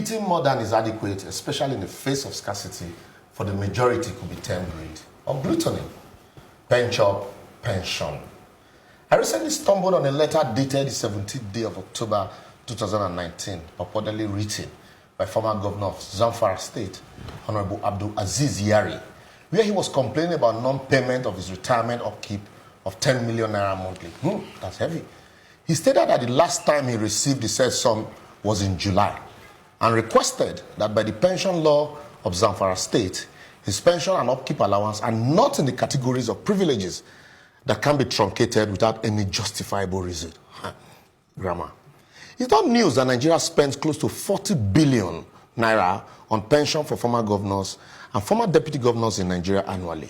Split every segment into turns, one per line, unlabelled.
Eating more than is adequate, especially in the face of scarcity, for the majority could be termed greed or gluttony. Penchop, pension. I recently stumbled on a letter dated the 17th day of October 2019, purportedly written by former governor of Zamfara State, Honorable Abdul Aziz Yari, where he was complaining about non-payment of his retirement upkeep of 10 million naira monthly. That's heavy. He stated that the last time he received the said sum was in July, and requested that by the pension law of Zamfara State, his pension and upkeep allowance are not in the categories of privileges that can be truncated without any justifiable reason. Grammar. It's not news that Nigeria spends close to 40 billion naira on pension for former governors and former deputy governors in Nigeria annually.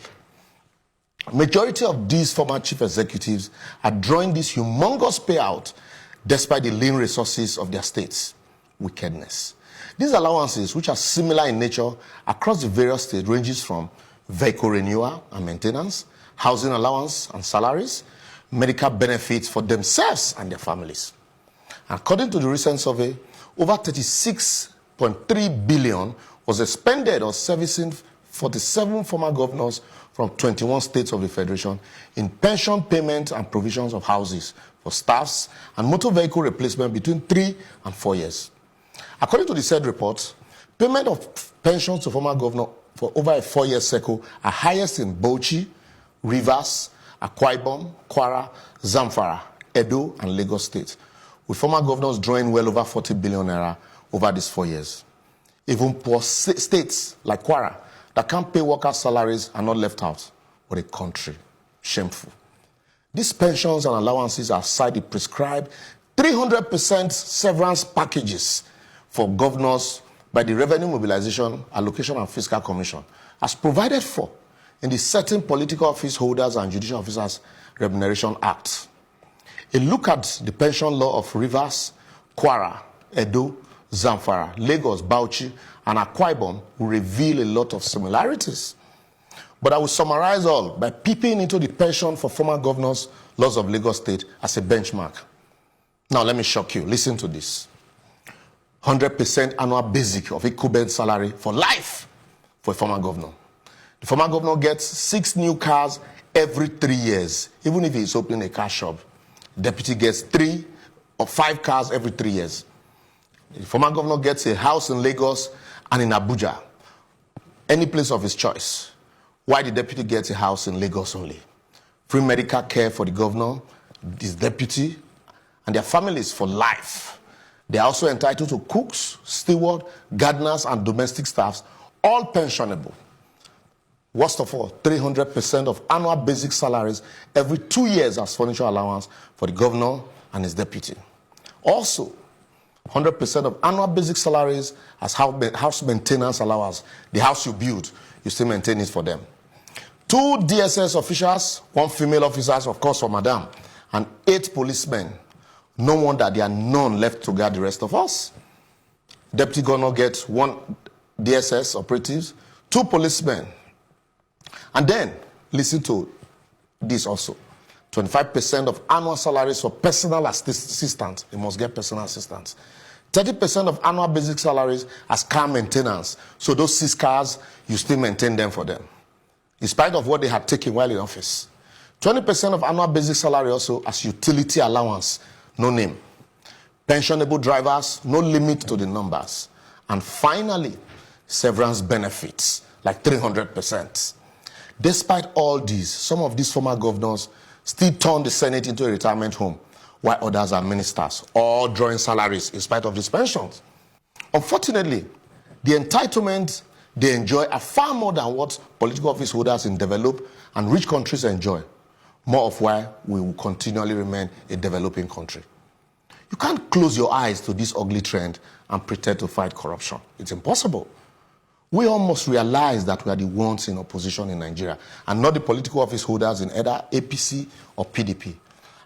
Majority of these former chief executives are drawing this humongous payout despite the lean resources of their states. Wickedness. These allowances, which are similar in nature across the various states, ranges from vehicle renewal and maintenance, housing allowance and salaries, medical benefits for themselves and their families. According to the recent survey, over 36.3 billion was expended on servicing 47 former governors from 21 states of the Federation in pension payment and provisions of houses for staffs and motor vehicle replacement between 3 and 4 years. According to the said report, payment of pensions to former governor for over a 4-year cycle are highest in Bauchi, Rivers, Akwa Ibom, Kwara, Zamfara, Edo, and Lagos states, with former governors drawing well over 40 billion naira over these 4 years. Even poor states like Kwara that can't pay workers' salaries are not left out. What a country. Shameful. These pensions and allowances are aside the prescribed 300% severance packages for governors by the Revenue Mobilization, Allocation and Fiscal Commission, as provided for in the Certain Political Office Holders and Judicial Officers Remuneration Act. A look at the pension law of Rivers, Kwara, Edo, Zamfara, Lagos, Bauchi, and Akwa Ibom will reveal a lot of similarities. But I will summarize all by peeping into the pension for former governors laws of Lagos State as a benchmark. Now let me shock you. Listen to this. 100% annual basic of equivalent salary for life for a former governor. The former governor gets 6 new cars every 3 years, even if he's opening a car shop. The deputy gets 3 or 5 cars every 3 years. The former governor gets a house in Lagos and in Abuja, any place of his choice. Why the deputy gets a house in Lagos only? Free medical care for the governor, his deputy, and their families for life. They are also entitled to cooks, steward, gardeners, and domestic staffs, all pensionable. Worst of all, 300% of annual basic salaries every 2 years as furniture allowance for the governor and his deputy. Also, 100% of annual basic salaries as house maintenance allowance. The house you build, you still maintain it for them. 2 DSS officials, 1 female officer, of course, for madam, and 8 policemen. No wonder there are none left to guard the rest of us. Deputy governor gets 1 DSS operatives, 2 policemen. And then, listen to this also. 25% of annual salaries for personal assistants. They must get personal assistants. 30% of annual basic salaries as car maintenance. So those 6 cars, you still maintain them for them, in spite of what they had taken while in office. 20% of annual basic salary also as utility allowance. No name. Pensionable drivers, no limit to the numbers. And finally, severance benefits, like 300%. Despite all these, some of these former governors still turn the Senate into a retirement home, while others are ministers, all drawing salaries in spite of these pensions. Unfortunately, the entitlements they enjoy are far more than what political office holders in developed and rich countries enjoy. More of why we will continually remain a developing country. You can't close your eyes to this ugly trend and pretend to fight corruption. It's impossible. We all must realize that we are the ones in opposition in Nigeria and not the political office holders in either APC or PDP.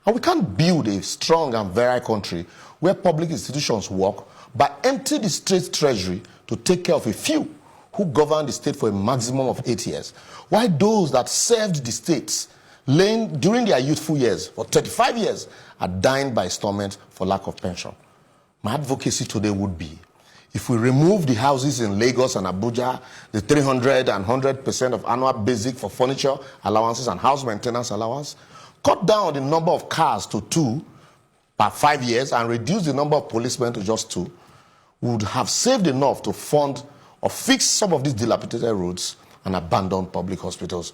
And we can't build a strong and virile country where public institutions work but empty the state treasury to take care of a few who govern the state for a maximum of 8 years, while those that served the states during their youthful years for 35 years are dying by installment for lack of pension. My advocacy today would be, If we remove the houses in Lagos and Abuja, the 300 and 100% of annual basic for furniture allowances and house maintenance allowance, cut down the number of cars to 2 per 5 years and reduce the number of policemen to just 2, we would have saved enough to fund or fix some of these dilapidated roads and abandoned public hospitals.